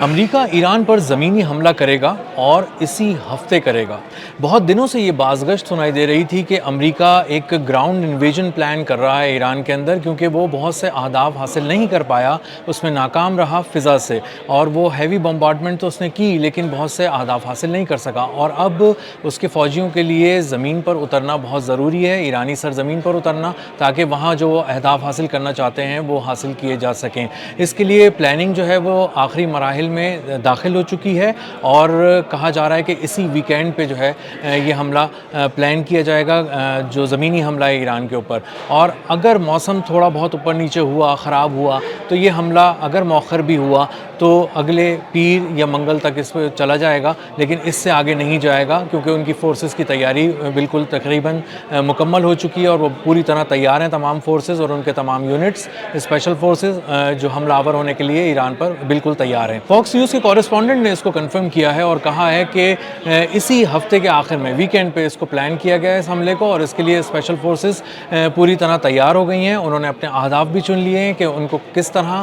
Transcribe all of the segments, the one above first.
امریکہ ایران پر زمینی حملہ کرے گا اور اسی ہفتے کرے گا۔ بہت دنوں سے یہ بازگشت سنائی دے رہی تھی کہ امریکہ ایک گراؤنڈ انویژن پلان کر رہا ہے ایران کے اندر، کیونکہ وہ بہت سے اہداف حاصل نہیں کر پایا، اس میں ناکام رہا فضا سے، اور وہ ہیوی بمبارڈمنٹ تو اس نے کی لیکن بہت سے اہداف حاصل نہیں کر سکا، اور اب اس کے فوجیوں کے لیے زمین پر اترنا بہت ضروری ہے، ایرانی سرزمین پر اترنا، تاکہ وہاں جو اہداف حاصل کرنا چاہتے ہیں وہ حاصل کیے جا سکیں۔ اس کے لیے پلاننگ جو ہے وہ آخری مراحل میں داخل ہو چکی ہے، اور کہا جا رہا ہے کہ اسی ویکینڈ پہ جو ہے یہ حملہ پلان کیا جائے گا، جو زمینی حملہ ہے ایران کے اوپر۔ اور اگر موسم تھوڑا بہت اوپر نیچے ہوا، خراب ہوا، تو یہ حملہ اگر مؤخر بھی ہوا تو اگلے پیر یا منگل تک اس پہ چلا جائے گا، لیکن اس سے آگے نہیں جائے گا، کیونکہ ان کی فورسز کی تیاری بالکل تقریباً مکمل ہو چکی ہے، اور وہ پوری طرح تیار ہیں، تمام فورسز اور ان کے تمام یونٹس، اسپیشل فورسز جو حملہ آور ہونے کے لیے ایران پر بالکل تیار ہیں۔ فاکس نیوز کے کورسپونڈنٹ نے اس کو کنفرم کیا ہے اور کہا ہے کہ اسی ہفتے کے آخر میں ویکینڈ پہ اس کو پلان کیا گیا ہے اس حملے کو، اور اس کے لیے اسپیشل فورسز پوری طرح تیار ہو گئی ہیں۔ انہوں نے اپنے اہداف بھی چن لیے ہیں کہ ان کو کس طرح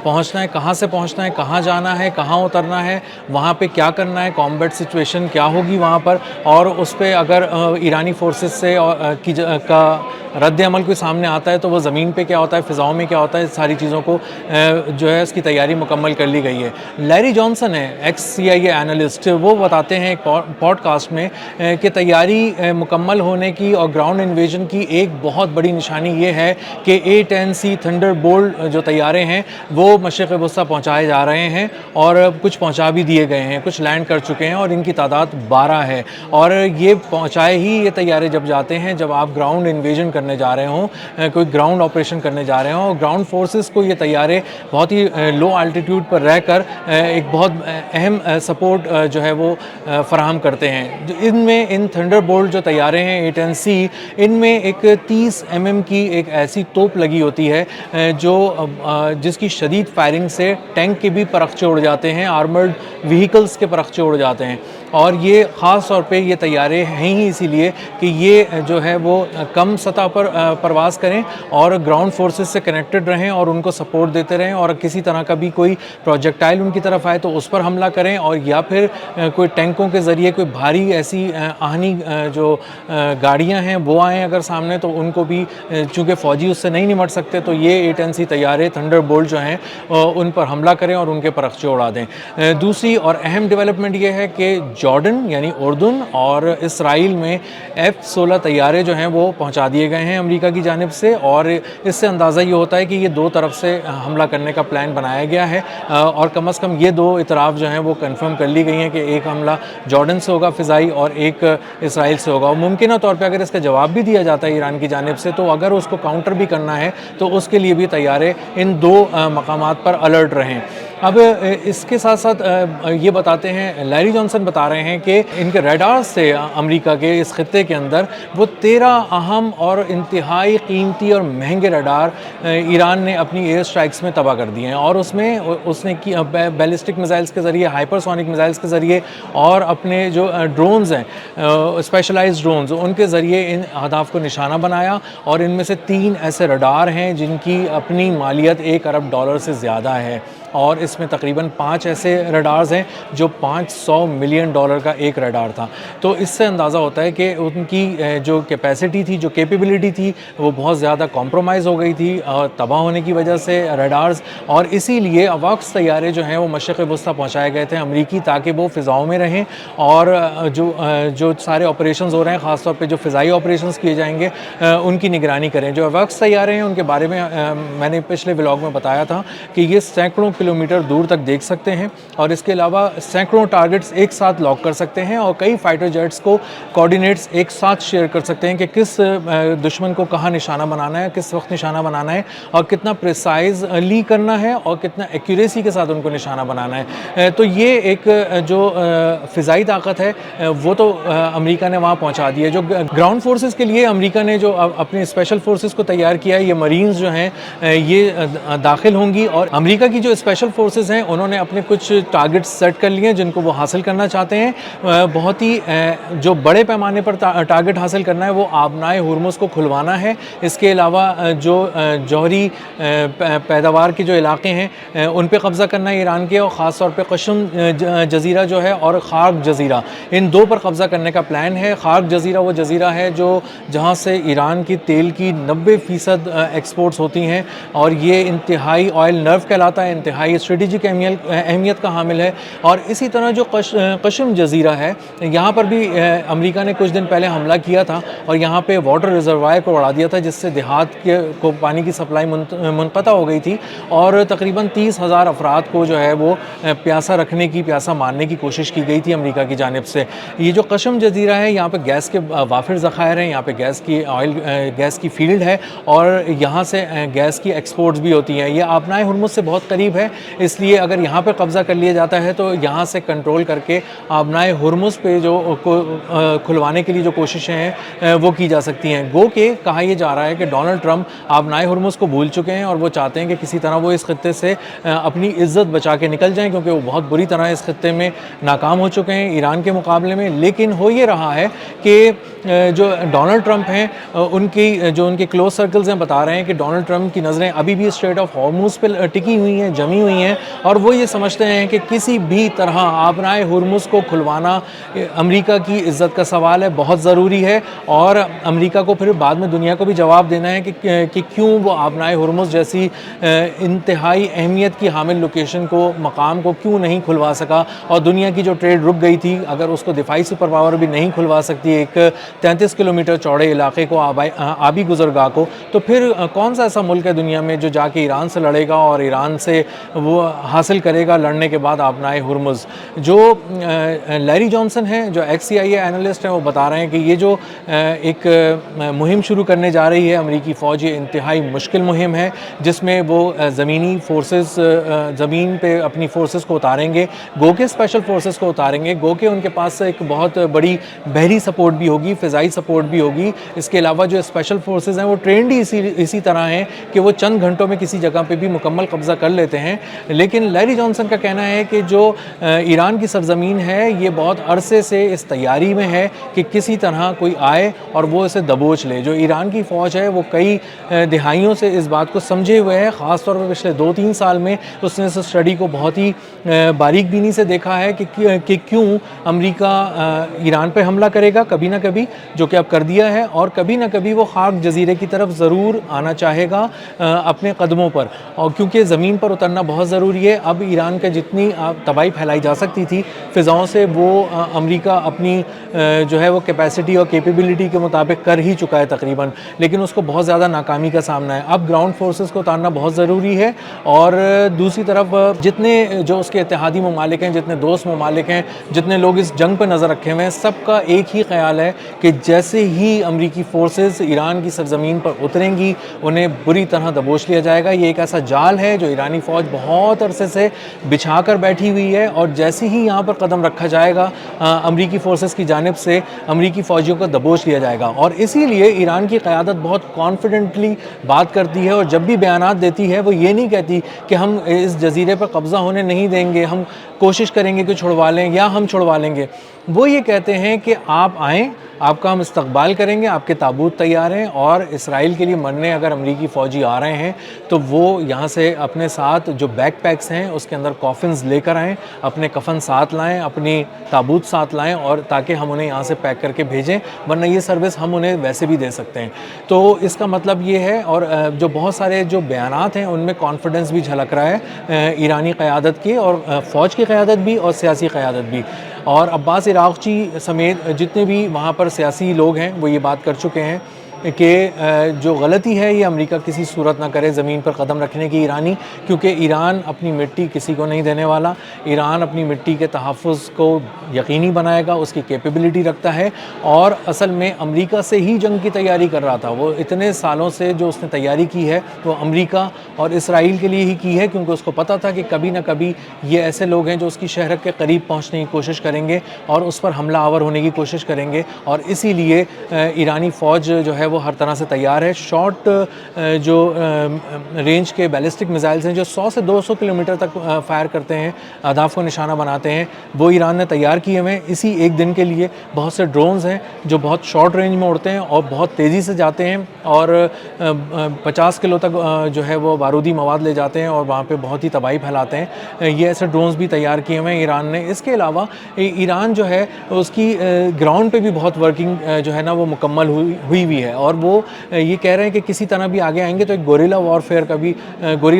پہنچنا ہے، کہاں سے پہنچنا ہے، کہاں جانا ہے، کہاں اترنا ہے، وہاں پہ کیا کرنا ہے، کامبیٹ سچویشن کیا ہوگی وہاں پر، اور اس پہ اگر ایرانی فورسز سے کا رد عمل کوئی سامنے آتا ہے تو وہ زمین پہ کیا ہوتا ہے، فضاؤں میں کیا ہوتا ہے، ساری چیزوں کو جو ہے اس کی تیاری مکمل کر لی گئی ہے۔ لیری جانسن ہے ایکس CIA اینالسٹ، وہ بتاتے ہیں ایک پوڈ کاسٹ میں کہ تیاری مکمل ہونے کی اور گراؤنڈ انویژن کی ایک بہت بڑی نشانی یہ ہے کہ A-10C تھنڈر بولٹ جو طیارے ہیں وہ مشرق وسطیٰ پہنچائے جا رہے ہیں، اور کچھ پہنچا بھی دیے گئے ہیں، کچھ لینڈ کر چکے ہیں، اور ان کی تعداد 12 ہے۔ اور یہ پہنچائے ہی یہ طیارے جب جاتے ہیں، جب آپ گراؤنڈ انویژن کرنے جا رہے ہوں، کوئی گراؤنڈ آپریشن کرنے جا رہے ہوں، گراؤنڈ فورسز کو یہ طیارے بہت ہی لو الٹیٹیوڈ پر رہ کر ایک بہت اہم سپورٹ جو ہے وہ فراہم کرتے ہیں۔ ان تھنڈر بولٹ جو طیارے ہیں A-10C، ان میں ایک 30 mm کی ایک ایسی توپ لگی ہوتی ہے جس کی شدید فائرنگ سے ٹینک کے بھی پرخچے اڑ جاتے ہیں، آرمرڈ وہیکلز کے پرخچے اڑ جاتے ہیں، اور یہ خاص طور پہ یہ طیارے ہیں ہی اسی لیے کہ یہ جو ہے وہ کم سطح پر پرواز کریں اور گراؤنڈ فورسز سے کنیکٹڈ رہیں اور ان کو سپورٹ دیتے رہیں، اور کسی طرح کا بھی کوئی پروجیکٹائل ان کی طرف آئے تو اس پر حملہ کریں، اور یا پھر کوئی ٹینکوں کے ذریعے کوئی بھاری ایسی آہنی جو گاڑیاں ہیں وہ آئیں اگر سامنے، تو ان کو بھی چونکہ فوجی اس سے نہیں نمٹ سکتے تو یہ A-10C طیارے تھنڈر بولٹ جو ہیں ان پر حملہ کریں اور ان کے پرخچے اڑا دیں۔ دوسری اور اہم ڈیولپمنٹ یہ ہے کہ جارڈن یعنی اردن اور اسرائیل میں F-16 طیارے جو ہیں وہ پہنچا دیے گئے ہیں امریکہ کی جانب سے، اور اس سے اندازہ یہ ہوتا ہے کہ یہ دو طرف سے حملہ کرنے کا پلان بنایا گیا ہے، اور کم از کم یہ دو اطراف جو ہیں وہ کنفرم کر لی گئی ہیں کہ ایک حملہ جارڈن سے ہوگا فضائی اور ایک اسرائیل سے ہوگا۔ ممکنہ طور پہ اگر اس کا جواب بھی دیا جاتا ہے ایران کی جانب سے، تو اگر اس کو کاؤنٹر بھی کرنا ہے تو اس کے لیے بھی طیارے ان دو مقامات پر الرٹ رہیں۔ اب اس کے ساتھ ساتھ یہ بتاتے ہیں، لیری جانسن بتا رہے ہیں کہ ان کے ریڈار سے امریکہ کے اس خطے کے اندر وہ 13 اہم اور انتہائی قیمتی اور مہنگے ریڈار ایران نے اپنی ایئر سٹرائکس میں تباہ کر دیے ہیں، اور اس نے بیلسٹک میزائلز کے ذریعے، ہائپرسونک میزائلز کے ذریعے، اور اپنے جو ڈرونز ہیں اسپیشلائزڈ ڈرونز، ان کے ذریعے ان اہداف کو نشانہ بنایا، اور ان میں سے 3 ایسے ریڈار ہیں جن کی اپنی مالیت $1 ارب سے زیادہ ہے، اور اس میں تقریباً 5 ایسے ریڈارز ہیں جو $500 ملین کا ایک ریڈار تھا۔ تو اس سے اندازہ ہوتا ہے کہ ان کی جو کیپیسٹی تھی، جو کیپیبلٹی تھی، وہ بہت زیادہ کمپرومائز ہو گئی تھی تباہ ہونے کی وجہ سے ریڈارز، اور اسی لیے AWACS طیارے جو ہیں وہ مشرق وسطیٰ پہنچائے گئے تھے امریکی، تاکہ وہ فضاؤں میں رہیں، اور جو سارے آپریشنز ہو رہے ہیں، خاص طور پہ جو فضائی آپریشنز کیے جائیں گے، ان کی نگرانی کریں۔ جو AWACS طیارے ہیں ان کے بارے میں نے پچھلے ولاگ میں بتایا تھا کہ یہ سینکڑوں کلومیٹر دور تک دیکھ سکتے ہیں، اور اس کے علاوہ سینکڑوں ٹارگٹس ایک ساتھ لاک کر سکتے ہیں، اور کئی فائٹر جیٹس کو کوآرڈینیٹس ایک ساتھ شیئر کر سکتے ہیں کہ کس دشمن کو کہاں نشانہ بنانا ہے، کس وقت نشانہ بنانا ہے، اور کتنا پریسائزلی کرنا ہے، اور کتنا ایکوریسی کے ساتھ ان کو نشانہ بنانا ہے۔ تو یہ ایک جو فضائی طاقت ہے وہ تو امریکہ نے وہاں پہنچا دی ہے۔ جو گراؤنڈ فورسز کے لیے امریکہ نے جو اپنے اسپیشل فورسز کو تیار کیا ہے، یہ مرینز جو ہیں یہ داخل ہوں گی، اور امریکہ کی جو اسپیشل فورسز ہیں انہوں نے اپنے کچھ ٹارگٹس سیٹ کر لیے ہیں جن کو وہ حاصل کرنا چاہتے ہیں. بہت ہی جو بڑے پیمانے پر ٹارگٹ حاصل کرنا ہے وہ آبنائے ہرمز کو کھلوانا ہے. اس کے علاوہ جو جوہری پیداوار کے جو علاقے ہیں ان پہ قبضہ کرنا ہے ایران کے, اور خاص طور پہ قشم جزیرہ جو ہے اور خارق جزیرہ, ان دو پر قبضہ کرنے کا پلان ہے. خارق جزیرہ وہ جزیرہ ہے جو جہاں سے ایران کی تیل کی 90% ایکسپورٹس ہوتی ہیں, اور یہ انتہائی آئل نرو کہلاتا ہے, انتہائی اسٹریٹجک اہمیت کا حامل ہے. اور اسی طرح جو قشم جزیرہ ہے یہاں پر بھی امریکا نے کچھ دن پہلے حملہ کیا تھا اور یہاں پہ واٹر ریزروائر کو اڑا دیا تھا, جس سے دیہات کو پانی کی سپلائی منقطع ہو گئی تھی, اور تقریباً 30,000 افراد کو جو ہے وہ پیاسا رکھنے کی, پیاسا مارنے کی کوشش کی گئی تھی امریکا کی جانب سے. یہ جو قشم جزیرہ ہے یہاں پہ گیس کے وافر ذخائر ہیں, یہاں پہ گیس کی فیلڈ ہے, اور یہاں سے گیس کی ایکسپورٹس بھی ہوتی ہیں. یہ آبنائے ہرمز سے بہت قریب ہے, اس لیے اگر یہاں پہ قبضہ کر لیا جاتا ہے تو یہاں سے کنٹرول کر کے آبنائے ہرمز پہ جو کھلوانے کے لیے جو کوششیں ہیں وہ کی جا سکتی ہیں. گو کہ کہا یہ جا رہا ہے کہ ڈونلڈ ٹرمپ آبنائے ہرمز کو بھول چکے ہیں اور وہ چاہتے ہیں کہ کسی طرح وہ اس خطے سے اپنی عزت بچا کے نکل جائیں, کیونکہ وہ بہت بری طرح اس خطے میں ناکام ہو چکے ہیں ایران کے مقابلے میں. لیکن ہو یہ رہا ہے کہ جو ڈونلڈ ٹرمپ ہیں ان کے کلوز سرکلز ہیں بتا رہے ہیں کہ ڈونلڈ ٹرمپ کی نظریں ابھی بھی اسٹریٹ آف ہارموز پہ ٹکی ہوئی ہیں, جمی ہوئی ہیں, اور وہ یہ سمجھتے ہیں کہ کسی بھی طرح آبنائے ہرمز کو کھلوانا امریکا کی عزت کا سوال ہے, بہت ضروری ہے, اور امریکا کو پھر بعد میں دنیا کو بھی جواب دینا ہے کہ کیوں وہ آبنائے ہرمز جیسی انتہائی اہمیت کی حامل لوکیشن کو, مقام کو کیوں نہیں کھلوا سکا, اور دنیا کی جو ٹریڈ رک گئی تھی اگر اس کو دفاعی سپر پاور بھی نہیں کھلوا سکتی ایک 33 کلومیٹر چوڑے علاقے کو, آبی گزرگاہ کو, تو پھر کون سا ایسا ملک ہے دنیا میں جو جا کے ایران سے لڑے گا اور ایران سے وہ حاصل کرے گا لڑنے کے بعد آبنائے ہرمز. جو لیری جانسن ہیں جو CIA اینالسٹ ہیں وہ بتا رہے ہیں کہ یہ جو ایک مہم شروع کرنے جا رہی ہے امریکی فوج, یہ انتہائی مشکل مہم ہے جس میں وہ زمینی فورسز, زمین پہ اپنی فورسز کو اتاریں گے, گو کے اسپیشل فورسز کو اتاریں گے, گو کے ان کے پاس سے ایک بہت بڑی بحری سپورٹ بھی ہوگی, فضائی سپورٹ بھی ہوگی. اس کے علاوہ جو اسپیشل فورسز ہیں وہ ٹرینڈ ہی اسی طرح ہیں کہ وہ چند گھنٹوں میں کسی جگہ پہ بھی مکمل قبضہ کر لیتے ہیں. لیکن لیری جانسن کا کہنا ہے کہ جو ایران کی سرزمین ہے یہ بہت عرصے سے اس تیاری میں ہے کہ کسی طرح کوئی آئے اور وہ اسے دبوچ لے. جو ایران کی فوج ہے وہ کئی دہائیوں سے اس بات کو سمجھے ہوئے ہے, خاص طور پر پچھلے 2-3 سال میں اس نے اس اسٹڈی کو بہت ہی باریک بینی سے دیکھا ہے کہ کیوں امریکہ ایران پہ حملہ کرے گا کبھی نہ کبھی, جو کہ اب کر دیا ہے, اور کبھی نہ کبھی وہ خارق جزیرے کی طرف ضرور آنا چاہے گا اپنے قدموں پر, اور کیونکہ زمین پر اترنا بہت ضروری ہے. اب ایران کا جتنی تباہی پھیلائی جا سکتی تھی فضاؤں سے وہ امریکہ اپنی جو ہے وہ کیپیسٹی اور کیپیبلٹی کے مطابق کر ہی چکا ہے تقریباً, لیکن اس کو بہت زیادہ ناکامی کا سامنا ہے. اب گراؤنڈ فورسز کو اتارنا بہت ضروری ہے, اور دوسری طرف جتنے جو اس کے اتحادی ممالک ہیں, جتنے دوست ممالک ہیں, جتنے لوگ اس جنگ پہ نظر رکھے ہوئے ہیں, سب کا ایک ہی خیال ہے کہ جیسے ہی امریکی فورسز ایران کی سرزمین پر اتریں گی انہیں بری طرح دبوچ لیا جائے گا. یہ ایک ایسا جال ہے جو ایرانی فوج بہت عرصے سے بچھا کر بیٹھی ہوئی ہے, اور جیسے ہی یہاں پر قدم رکھا جائے گا امریکی فورسز کی جانب سے امریکی فوجیوں کو دبوچ لیا جائے گا. اور اسی لیے ایران کی قیادت بہت کانفیڈنٹلی بات کرتی ہے, اور جب بھی بیانات دیتی ہے وہ یہ نہیں کہتی کہ ہم اس جزیرے پر قبضہ ہونے نہیں دیں گے, ہم کوشش کریں گے کہ چھڑوا لیں یا ہم چھڑوا لیں گے. وہ یہ کہتے ہیں کہ آپ آئیں, آپ کا ہم استقبال کریں گے, آپ کے تابوت تیار ہیں, اور اسرائیل کے لیے مرنے اگر امریکی فوجی آ رہے ہیں تو وہ یہاں سے اپنے ساتھ جو بیک پیکس ہیں اس کے اندر کافنز لے کر آئیں, اپنے کفن ساتھ لائیں, اپنی تابوت ساتھ لائیں, اور تاکہ ہم انہیں یہاں سے پیک کر کے بھیجیں, ورنہ یہ سروس ہم انہیں ویسے بھی دے سکتے ہیں. تو اس کا مطلب یہ ہے, اور جو بہت سارے جو بیانات ہیں ان میں کانفیڈنس بھی جھلک رہا ہے ایرانی قیادت کی, اور فوج کی قیادت بھی اور سیاسی قیادت بھی. اور عباس عراقچی سمیت جتنے بھی وہاں پر سیاسی لوگ ہیں وہ یہ بات کر چکے ہیں کہ جو غلطی ہے یہ امریکہ کسی صورت نہ کرے زمین پر قدم رکھنے کی ایرانی, کیونکہ ایران اپنی مٹی کسی کو نہیں دینے والا. ایران اپنی مٹی کے تحفظ کو یقینی بنائے گا, اس کی کیپیبلٹی رکھتا ہے, اور اصل میں امریکہ سے ہی جنگ کی تیاری کر رہا تھا. وہ اتنے سالوں سے جو اس نے تیاری کی ہے وہ امریکہ اور اسرائیل کے لیے ہی کی ہے, کیونکہ اس کو پتہ تھا کہ کبھی نہ کبھی یہ ایسے لوگ ہیں جو اس کی شہرت کے قریب پہنچنے کی کوشش کریں گے اور اس پر حملہ آور ہونے کی کوشش کریں گے, اور اسی لیے ایرانی فوج جو ہے وہ ہر طرح سے تیار ہے. شارٹ جو رینج کے بیلسٹک میزائلز ہیں جو 100 سے 200 کلومیٹر تک فائر کرتے ہیں, اہداف کو نشانہ بناتے ہیں, وہ ایران نے تیار کیے ہوئے ہیں اسی ایک دن کے لیے. بہت سے ڈرونز ہیں جو بہت شارٹ رینج میں اڑتے ہیں اور بہت تیزی سے جاتے ہیں اور 50 کلو تک جو ہے وہ بارودی مواد لے جاتے ہیں اور وہاں پہ بہت ہی تباہی پھیلاتے ہیں. یہ ایسے ڈرونز بھی تیار کیے ہوئے ہیں ایران نے. اس کے علاوہ ایران جو ہے اس کی گراؤنڈ پہ بھی بہت ورکنگ جو ہے نا وہ مکمل ہوئی ہے, اور وہ یہ کہہ رہے ہیں کہ کسی طرح بھی آگے آئیں گے تو ایک گوریلا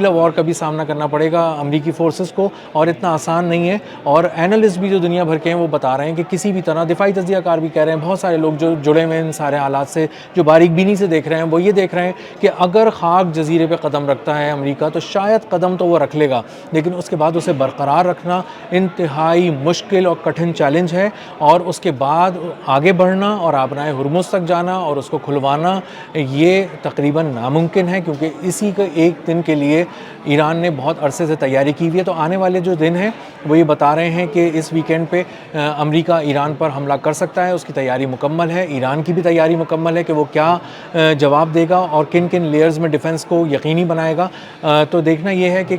وار کا بھی سامنا کرنا پڑے گا امریکی فورسز کو, اور اتنا آسان نہیں ہے. اور اینالسٹ بھی جو دنیا بھر کے ہیں وہ بتا رہے ہیں کہ کسی بھی طرح, دفاعی تجزیہ کار بھی کہہ رہے ہیں, بہت سارے لوگ جو جڑے ہوئے ہیں ان سارے حالات سے, جو باریک بینی سے دیکھ رہے ہیں, وہ یہ دیکھ رہے ہیں کہ اگر خاک جزیرے پہ قدم رکھتا ہے امریکہ تو شاید قدم تو وہ رکھ لے گا, لیکن اس کے بعد اسے برقرار رکھنا انتہائی مشکل اور کٹھن چیلنج ہے, اور اس کے بعد آگے بڑھنا اور آبنائے ہرمز تک جانا اور اس کو کھلوانا یہ تقریباً ناممکن ہے, کیونکہ اسی کے ایک دن کے لیے ایران نے بہت عرصے سے تیاری کی ہوئی ہے. تو آنے والے جو دن ہیں وہ یہ بتا رہے ہیں کہ اس ویکینڈ پہ امریکہ ایران پر حملہ کر سکتا ہے. اس کی تیاری مکمل ہے, ایران کی بھی تیاری مکمل ہے کہ وہ کیا جواب دے گا اور کن کن لیئرز میں ڈیفنس کو یقینی بنائے گا. تو دیکھنا یہ ہے کہ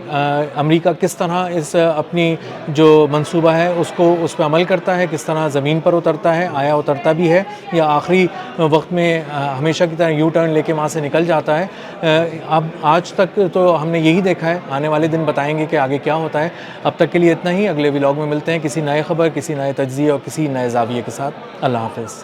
امریکہ کس طرح اس اپنی جو منصوبہ ہے اس پہ عمل کرتا ہے, کس طرح زمین پر اترتا ہے, آیا اترتا بھی ہے یا آخری وقت میں ہمیشہ کی طرح یو ٹرن لے کے وہاں سے نکل جاتا ہے. اب آج تک تو ہم نے یہی دیکھا ہے, آنے والے دن بتائیں گے کہ آگے کیا ہوتا ہے. اب تک کے لیے اتنا ہی, اگلے ولاگ میں ملتے ہیں کسی نئے خبر, کسی نئے تجزیے اور کسی نئے زاویے کے ساتھ. اللہ حافظ.